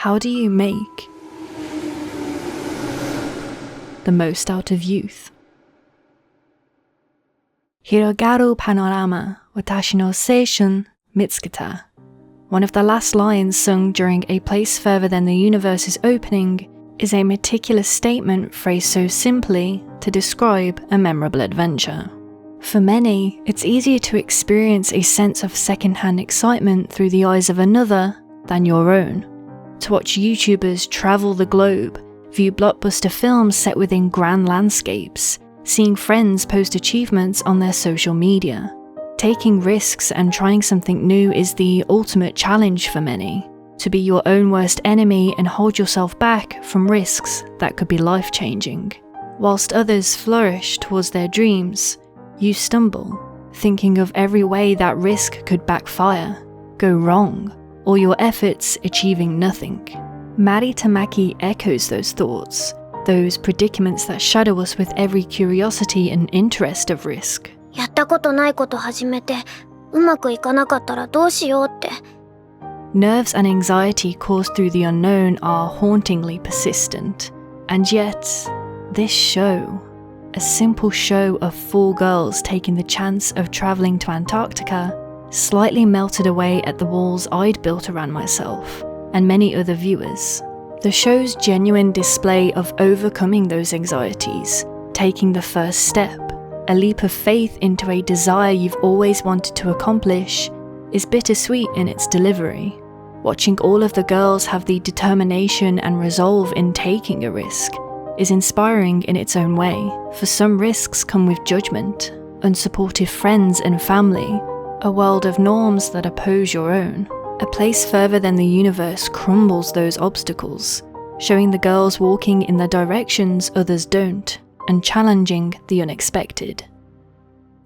How do you make the most out of youth? Hirogaru panorama, watashi no seishun mitsuketa. One of the last lines sung during A Place Further Than the Universe's opening is a meticulous statement phrased so simply to describe a memorable adventure. For many, it's easier to experience a sense of second-hand excitement through the eyes of another than your own. To watch YouTubers travel the globe, view blockbuster films set within grand landscapes, seeing friends post achievements on their social media. Taking risks and trying something new is the ultimate challenge for many. To be your own worst enemy and hold yourself back from risks that could be life-changing. Whilst others flourish towards their dreams, you stumble, thinking of every way that risk could backfire, go wrong, or your efforts achieving nothing. Mari Tamaki echoes those thoughts, those predicaments that shadow us with every curiosity and interest of risk. やったことないこと始めて、うまくいかなかったらどうしようって。Nerves and anxiety caused through the unknown are hauntingly persistent. And yet, this show, a simple show of 4 girls taking the chance of travelling to Antarctica, slightly melted away at the walls I'd built around myself, and many other viewers. The show's genuine display of overcoming those anxieties, taking the first step, a leap of faith into a desire you've always wanted to accomplish, is bittersweet in its delivery. Watching all of the girls have the determination and resolve in taking a risk is inspiring in its own way, for some risks come with judgment, unsupportive friends and family, a world of norms that oppose your own. A Place Further Than the Universe crumbles those obstacles, showing the girls walking in the directions others don't, and challenging the unexpected.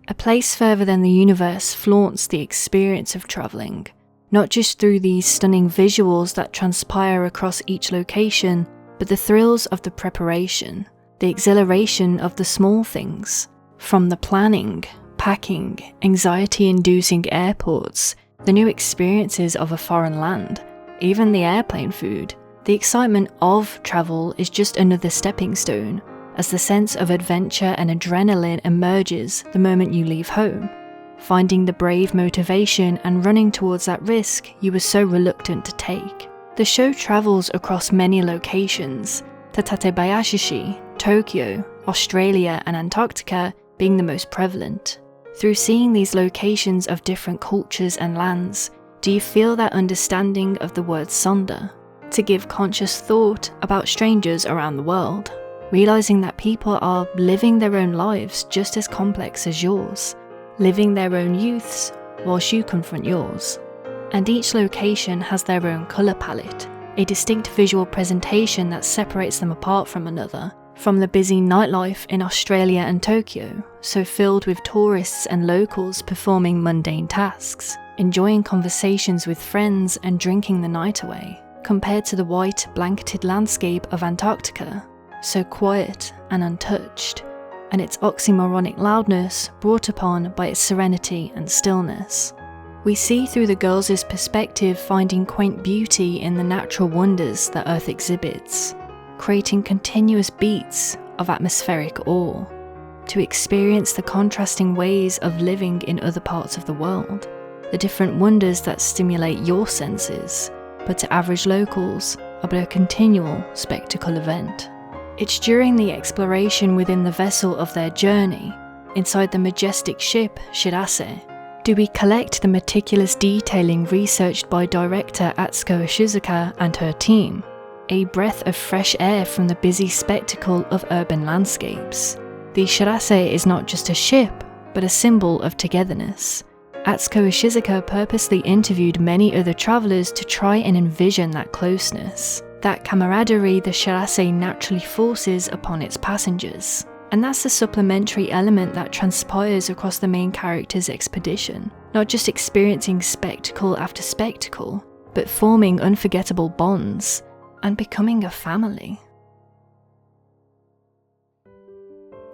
A Place Further Than the Universe flaunts the experience of travelling, not just through these stunning visuals that transpire across each location, but the thrills of the preparation, the exhilaration of the small things, from the planning, packing, anxiety-inducing airports, the new experiences of a foreign land, even the airplane food. The excitement of travel is just another stepping stone, as the sense of adventure and adrenaline emerges the moment you leave home, finding the brave motivation and running towards that risk you were so reluctant to take. The show travels across many locations, Tatebayashi, Tokyo, Australia and Antarctica being the most prevalent. Through seeing these locations of different cultures and lands, do you feel that understanding of the word sonda, to give conscious thought about strangers around the world, realizing that people are living their own lives just as complex as yours, living their own youths whilst you confront yours. And each location has their own colour palette, a distinct visual presentation that separates them apart from another. From the busy nightlife in Australia and Tokyo, so filled with tourists and locals performing mundane tasks, enjoying conversations with friends and drinking the night away, compared to the white, blanketed landscape of Antarctica, so quiet and untouched, and its oxymoronic loudness brought upon by its serenity and stillness. We see through the girls' perspective, finding quaint beauty in the natural wonders that Earth exhibits, creating continuous beats of atmospheric awe, to experience the contrasting ways of living in other parts of the world, the different wonders that stimulate your senses, but to average locals are but a continual spectacle event. It's during the exploration within the vessel of their journey, inside the majestic ship Shirase, do we collect the meticulous detailing researched by director Atsuko Ishizuka and her team, a breath of fresh air from the busy spectacle of urban landscapes. The Shirase is not just a ship, but a symbol of togetherness. Atsuko Ishizuka purposely interviewed many other travellers to try and envision that closeness, that camaraderie the Shirase naturally forces upon its passengers. And that's the supplementary element that transpires across the main character's expedition, not just experiencing spectacle after spectacle, but forming unforgettable bonds and becoming a family.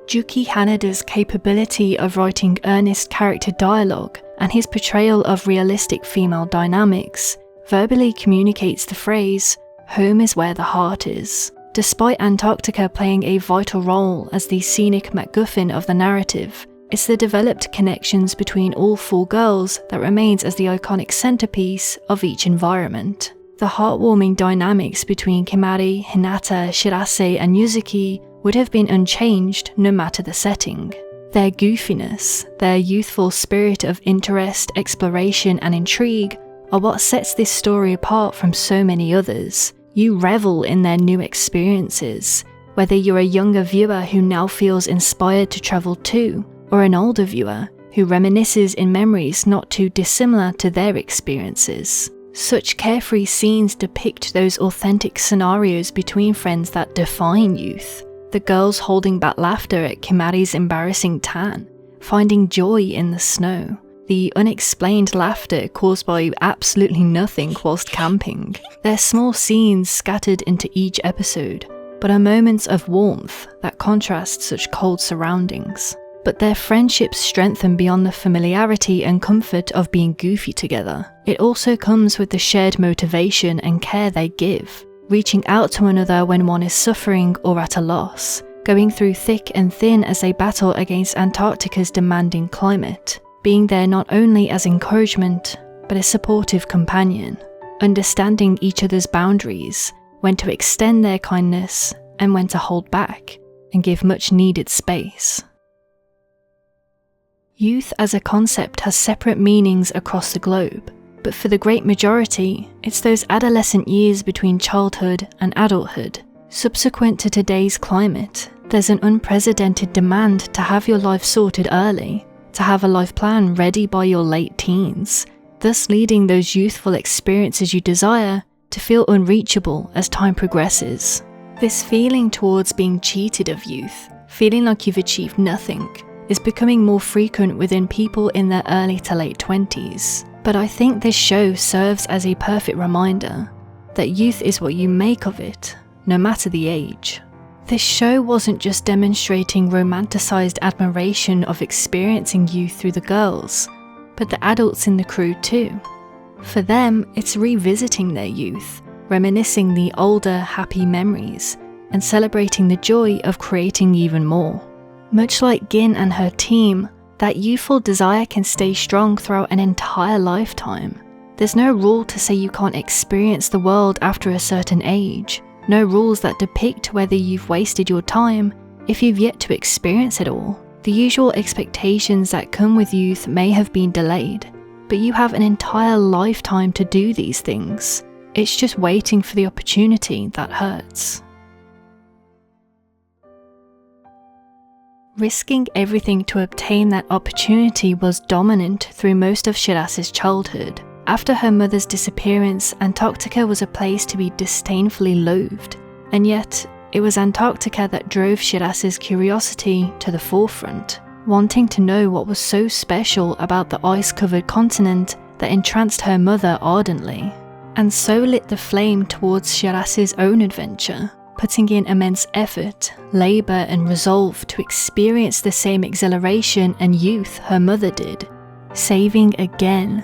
Jukki Hanada's capability of writing earnest character dialogue and his portrayal of realistic female dynamics verbally communicates the phrase, home is where the heart is. Despite Antarctica playing a vital role as the scenic MacGuffin of the narrative, it's the developed connections between all 4 girls that remains as the iconic centerpiece of each environment. The heartwarming dynamics between Kimari, Hinata, Shirase and Yuzuki would have been unchanged no matter the setting. Their goofiness, their youthful spirit of interest, exploration and intrigue are what sets this story apart from so many others. You revel in their new experiences, whether you're a younger viewer who now feels inspired to travel too, or an older viewer who reminisces in memories not too dissimilar to their experiences. Such carefree scenes depict those authentic scenarios between friends that define youth. The girls holding back laughter at Kimari's embarrassing tan, finding joy in the snow, the unexplained laughter caused by absolutely nothing whilst camping. They're small scenes scattered into each episode, but are moments of warmth that contrast such cold surroundings. But their friendships strengthen beyond the familiarity and comfort of being goofy together. It also comes with the shared motivation and care they give, reaching out to another when one is suffering or at a loss, going through thick and thin as they battle against Antarctica's demanding climate, being there not only as encouragement, but a supportive companion, understanding each other's boundaries, when to extend their kindness and when to hold back and give much needed space. Youth as a concept has separate meanings across the globe, but for the great majority, it's those adolescent years between childhood and adulthood. Subsequent to today's climate, there's an unprecedented demand to have your life sorted early, to have a life plan ready by your late teens, thus leading those youthful experiences you desire to feel unreachable as time progresses. This feeling towards being cheated of youth, feeling like you've achieved nothing, is becoming more frequent within people in their early to late 20s. But I think this show serves as a perfect reminder that youth is what you make of it, no matter the age. This show wasn't just demonstrating romanticized admiration of experiencing youth through the girls, but the adults in the crew too. For them, it's revisiting their youth, reminiscing the older, happy memories, and celebrating the joy of creating even more. Much like Gin and her team, that youthful desire can stay strong throughout an entire lifetime. There's no rule to say you can't experience the world after a certain age. No rules that depict whether you've wasted your time if you've yet to experience it all. The usual expectations that come with youth may have been delayed, but you have an entire lifetime to do these things. It's just waiting for the opportunity that hurts. Risking everything to obtain that opportunity was dominant through most of Shirase's childhood. After her mother's disappearance, Antarctica was a place to be disdainfully loathed, and yet it was Antarctica that drove Shirase's curiosity to the forefront, wanting to know what was so special about the ice-covered continent that entranced her mother ardently, and so lit the flame towards Shirase's own adventure, putting in immense effort, labour and resolve to experience the same exhilaration and youth her mother did, saving again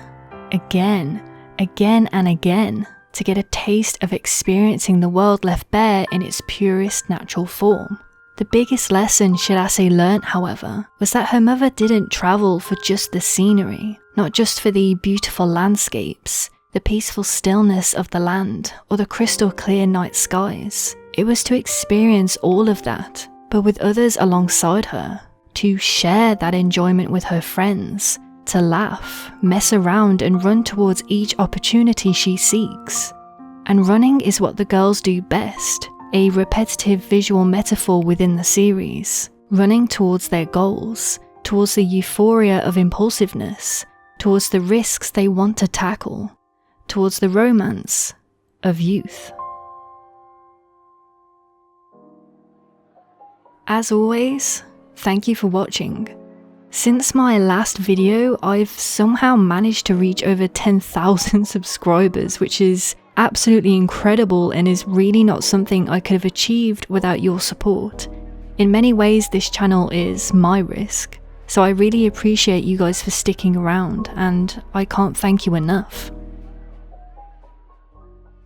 and again to get a taste of experiencing the world left bare in its purest natural form. The biggest lesson Shirase learnt, however, was that her mother didn't travel for just the scenery, not just for the beautiful landscapes, the peaceful stillness of the land, or the crystal clear night skies. It was to experience all of that, but with others alongside her, to share that enjoyment with her friends, to laugh, mess around and run towards each opportunity she seeks. And running is what the girls do best, a repetitive visual metaphor within the series, running towards their goals, towards the euphoria of impulsiveness, towards the risks they want to tackle, towards the romance of youth. As always, thank you for watching. Since my last video, I've somehow managed to reach over 10,000 subscribers, which is absolutely incredible and is really not something I could have achieved without your support. In many ways, this channel is my risk, so I really appreciate you guys for sticking around, and I can't thank you enough.